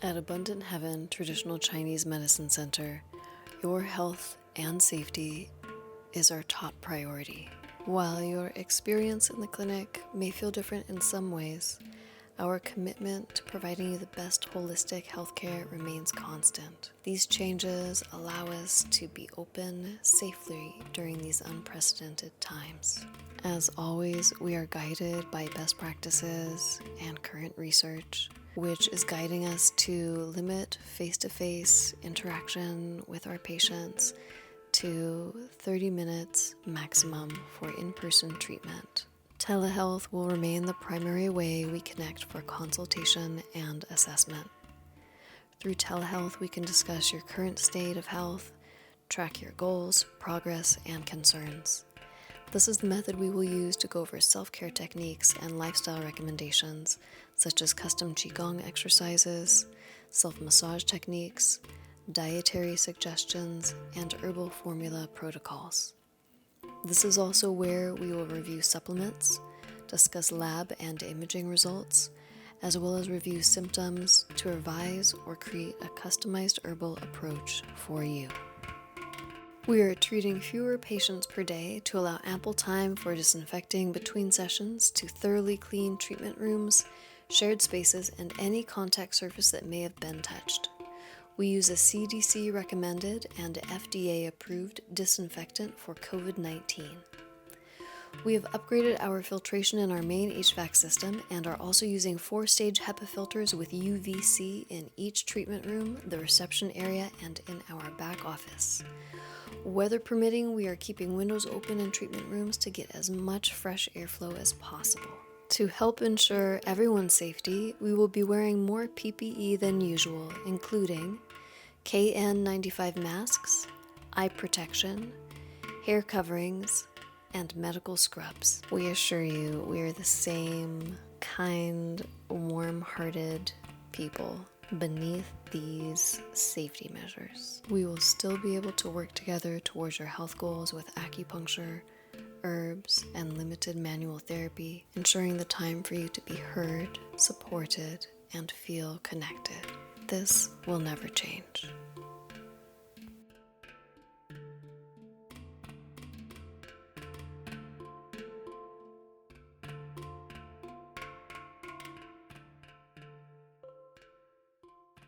At Abundant Heaven Traditional Chinese Medicine Center, your health and safety is our top priority. While your experience in the clinic may feel different in some ways, our commitment to providing you the best holistic healthcare remains constant. These changes allow us to be open safely during these unprecedented times. As always, we are guided by best practices and current research, which is guiding us to limit face-to-face interaction with our patients to 30 minutes maximum for in-person treatment. Telehealth will remain the primary way we connect for consultation and assessment. Through telehealth, we can discuss your current state of health, track your goals, progress, and concerns. This is the method we will use to go over self-care techniques and lifestyle recommendations, such as custom Qigong exercises, self-massage techniques, dietary suggestions, and herbal formula protocols. This is also where we will review supplements, discuss lab and imaging results, as well as review symptoms to revise or create a customized herbal approach for you. We are treating fewer patients per day to allow ample time for disinfecting between sessions to thoroughly clean treatment rooms, shared spaces, and any contact surface that may have been touched. We use a CDC recommended and FDA approved disinfectant for COVID-19. We have upgraded our filtration in our main HVAC system and are also using 4-stage HEPA filters with UVC in each treatment room, the reception area, and in our back office. Weather permitting, we are keeping windows open in treatment rooms to get as much fresh airflow as possible. To help ensure everyone's safety, we will be wearing more PPE than usual, including KN95 masks, eye protection, hair coverings, and medical scrubs. We assure you, we are the same kind, warm-hearted people beneath these safety measures. We will still be able to work together towards your health goals with acupuncture, herbs, and limited manual therapy, ensuring the time for you to be heard, supported, and feel connected. This will never change.